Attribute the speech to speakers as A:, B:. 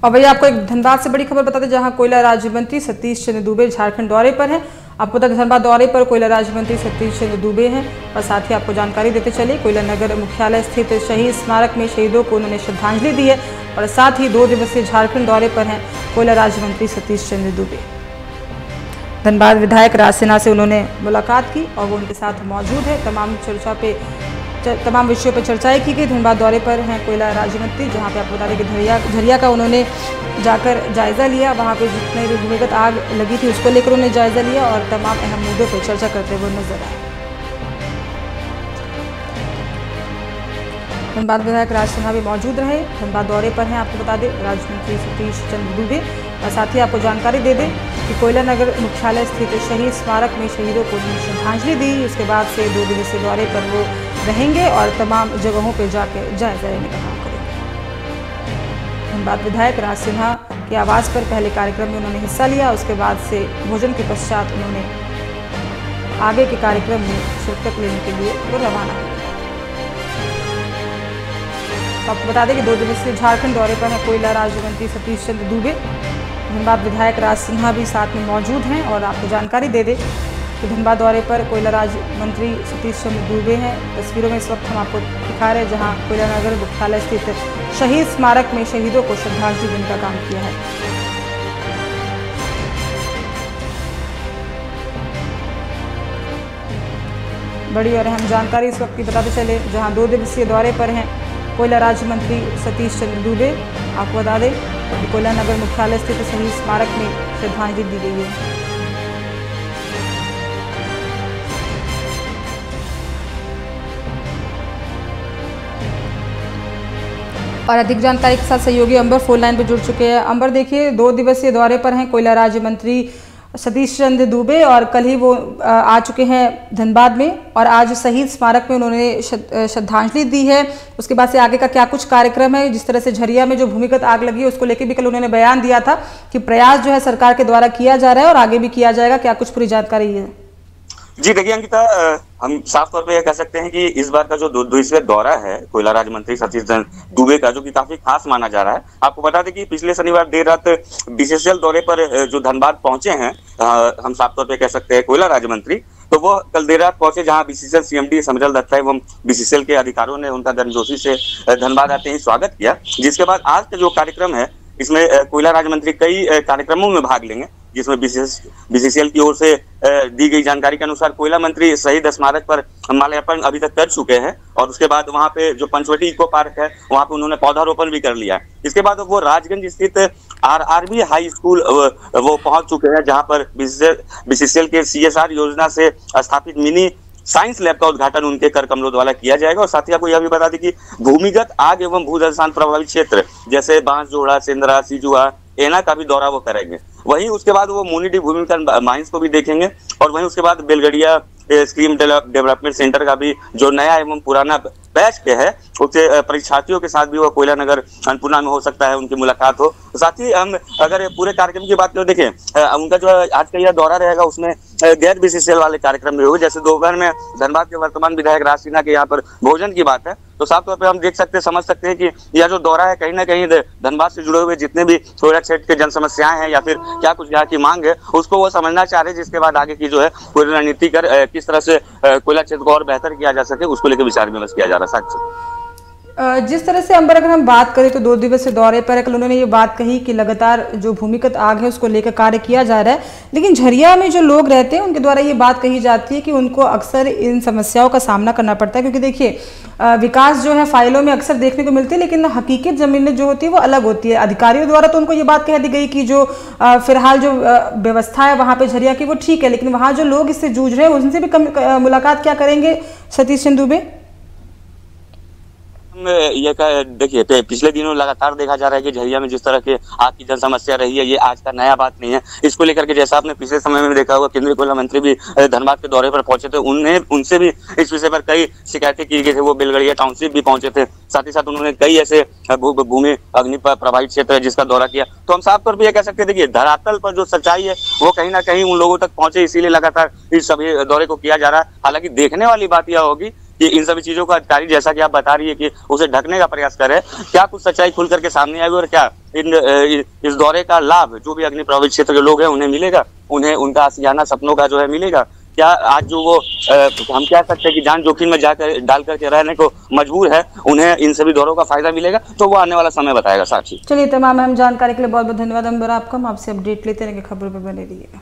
A: और भैया आपको एक धनबाद से बड़ी खबर बता दें, जहां कोयला राज्य मंत्री सतीश चंद्र दूबे झारखंड दौरे पर हैं। आपको बता दें धनबाद दौरे पर कोयला राज्य मंत्री सतीश चंद्र दूबे हैं। और साथ ही आपको जानकारी देते चले, कोयला नगर मुख्यालय स्थित शहीद स्मारक में शहीदों को उन्होंने श्रद्धांजलि दी है। और साथ ही 2 दिवसीय झारखंड दौरे पर हैं कोयला राज्य मंत्री सतीश चंद्र दूबे। धनबाद विधायक राज सिन्हा से उन्होंने मुलाकात की और वो उनके साथ मौजूद है। तमाम विषयों पर चर्चाएं की गई। धनबाद दौरे पर हैं कोयला राज्य मंत्री, जहां पे आपको बता दें कि झरिया का उन्होंने जाकर जायजा लिया। वहां पे जितने भी भूमिगत आग लगी थी उसको लेकर उन्होंने जायजा लिया और तमाम अहम मुद्दों पर चर्चा करते हुए नजर आए। धनबाद विधायक राज सिन्हा भी मौजूद रहे। धनबाद दौरे पर हैं, आपको बता दें, राज्य मंत्री सतीश चंद्र दूबे। और साथ ही आपको जानकारी दे दें कि कोयला नगर मुख्यालय स्थित शहीद स्मारक में शहीदों को श्रद्धांजलि दी। उसके बाद से 2 दिवसीय दौरे पर वो रहेंगे और तमाम जगहों पर जाकर जायजा लेने का काम करेंगे। धनबाद विधायक राज सिन्हा के आवास पर पहले कार्यक्रम में उन्होंने हिस्सा लिया। उसके बाद से भोजन के पश्चात उन्होंने आगे के कार्यक्रम में शिरकत लेने के लिए वो रवाना हुए। आपको बता दें कि 2 दिवसीय झारखंड दौरे पर है कोयला राज्य मंत्री सतीश चंद्र दूबे। धनबाद विधायक राज सिन्हा भी साथ में मौजूद हैं। और आपको जानकारी दे दें कि धनबाद दौरे पर कोयला राज्य मंत्री सतीश चंद्र दूबे हैं। तस्वीरों में इस वक्त हम आपको दिखा रहे हैं, जहां कोयला नगर मुख्यालय स्थित शहीद स्मारक में शहीदों को श्रद्धांजलि देने का काम किया है। बड़ी और अहम जानकारी इस वक्त की बताते चले, जहां 2 दिवसीय दौरे पर हैं कोयला राज्य मंत्री सतीश चंद्र दूबे। आपको बता दें कि कोयला नगर मुख्यालय स्थित शहीद स्मारक में श्रद्धांजलि दी गई है। और अधिक जानकारी के साथ सहयोगी अंबर फोन लाइन पर जुड़ चुके हैं। अंबर, देखिए 2 दिवसीय दौरे पर हैं कोयला राज्य मंत्री सतीश चंद्र दूबे और कल ही वो आ चुके हैं धनबाद में और आज शहीद स्मारक में उन्होंने श्रद्धांजलि दी है। उसके बाद से आगे का क्या कुछ कार्यक्रम है? जिस तरह से झरिया में जो भूमिगत आग लगी है उसको लेकर भी कल उन्होंने बयान दिया था कि प्रयास जो है सरकार के द्वारा किया जा रहा है और आगे भी किया जाएगा। क्या कुछ पूरी जानकारी है?
B: जी देखिए अंकिता, हम साफ तौर पे यह कह सकते हैं कि इस बार का जो 2 दिवसीय दौरा है कोयला राज्य मंत्री सतीश चंद्र दूबे का, जो कि काफी खास माना जा रहा है। आपको बता दें कि पिछले शनिवार देर रात बीसीसीएल दौरे पर जो धनबाद पहुंचे हैं, हम साफ तौर पे कह सकते हैं कोयला राज्य मंत्री, तो वो कल देर रात पहुंचे, जहां बीसीसीएल सीएमडी समजल दत्ता एवं बीसीसीएल के अधिकारियों ने उनका गर्मजोशी से धनबाद आते ही स्वागत किया। जिसके बाद आज का जो कार्यक्रम है, इसमें कोयला राज्य मंत्री कई कार्यक्रमों में भाग लेंगे, जिसमें बीसीसीएल की ओर से दी गई जानकारी के अनुसार कोयला मंत्री शहीद स्मारक पर माल्यार्पण अभी तक कर चुके हैं। और उसके बाद वहां पे जो पंचवटी इको पार्क है, वहां पे उन्होंने पौधारोपण भी कर लिया है। इसके बाद वो राजगंज स्थित आरआरबी हाई स्कूल वो पहुंच चुके हैं, जहां पर बीसीसीएल के सीएसआर योजना से स्थापित मिनी साइंस लैब का उद्घाटन उनके कर कमलों द्वारा किया जाएगा। और साथ ही आपको यह भी बता दें कि भूमिगत आग एवं भूदर्शन प्रभावित क्षेत्र जैसे बांसजोड़ा, सेंद्रा, सिजुआ, एना का भी दौरा वो करेंगे। वहीं उसके बाद वो मुनिडी भूमिगत माइंस को भी देखेंगे। और वहीं उसके बाद बेलगड़िया स्कीम डेवलपमेंट सेंटर का भी जो नया एवं पुराना बैच के है, उसके परीक्षार्थियों के साथ भी वो कोयला नगर अन्नपूर्णा में हो सकता है उनकी मुलाकात हो। साथ ही हम अगर पूरे कार्यक्रम की बात करें, देखें उनका जो आज का यह दौरा रहेगा उसमें गैर बीसीसीएल वाले कार्यक्रम भी होंगे। जैसे दोपहर में धनबाद के वर्तमान विधायक राज सिन्हा के यहाँ पर भोजन की बात है, तो साफ तौर पर हम देख सकते समझ सकते हैं कि यह जो दौरा है कहीं ना कहीं धनबाद से जुड़े हुए जितने भी कोयला क्षेत्र के जन समस्याएं हैं या फिर क्या कुछ यहाँ की मांग है, उसको वो समझना चाह रहे हैं। जिसके बाद आगे की जो है पूरी रणनीति कर किस तरह से कोयला क्षेत्र को और बेहतर किया जा सके, उसको लेकर विचार विमर्श किया जा रहा है।
A: जिस तरह से अंबर अगर हम बात करें तो 2 दिवसीय दौरे पर कल उन्होंने ये बात कही कि लगातार जो भूमिगत आग है उसको लेकर कार्य किया जा रहा है, लेकिन झरिया में जो लोग रहते हैं उनके द्वारा ये बात कही जाती है कि उनको अक्सर इन समस्याओं का सामना करना पड़ता है। क्योंकि देखिए विकास जो है फाइलों में अक्सर देखने को मिलती है, लेकिन हकीकत जमीनें जो होती है वो अलग होती है। अधिकारियों द्वारा तो उनको ये बात कह दी गई कि जो फिलहाल जो व्यवस्था है वहाँ पे झरिया की वो ठीक है, लेकिन वहाँ जो लोग इससे जूझ रहे हैं उनसे भी मुलाकात क्या करेंगे सतीश चंद्र दूबे?
B: ये देखिए पिछले दिनों लगातार देखा जा रहा है कि झरिया में जिस तरह के आग की जन समस्या रही है, ये आज का नया बात नहीं है। इसको लेकर के जैसा आपने पिछले समय में देखा होगा, केंद्रीय कोयला मंत्री भी धनबाद के दौरे पर पहुंचे थे, उनसे भी इस विषय पर कई शिकायतें की गई थी। वो बेलगड़िया टाउनशिप भी पहुंचे थे, साथ ही साथ उन्होंने कई ऐसे भूमि अग्नि पर प्रभावित क्षेत्र है जिसका दौरा किया। तो हम साफ तौर पर यह कह सकते हैं, देखिए धरातल पर जो सच्चाई है वो कहीं ना कहीं उन लोगों तक पहुंचे, इसीलिए लगातार इस सभी दौरे को किया जा रहा है। हालांकि देखने वाली बात यह होगी कि इन सभी चीजों का अधिकारी, जैसा कि आप बता रही है कि उसे ढकने का प्रयास करे, क्या कुछ सच्चाई खुल करके सामने आएगी और क्या इस दौरे का लाभ जो भी अग्नि प्रभावित क्षेत्र के लोग हैं उन्हें मिलेगा, उन्हें उनका आशियाना सपनों का जो है मिलेगा? क्या आज जो वो हम कह सकते हैं कि जान जोखिम में जाकर डाल करके रहने को मजबूर है, उन्हें इन सभी दौरों का फायदा मिलेगा? तो वो आने वाला समय बताएगा। साक्षी,
A: चलिए, तमाम अहम जानकारी के लिए बहुत बहुत धन्यवाद अंबर आपका। हम आपसे अपडेट लेते रहेंगे, खबरों पर बने रहिएगा।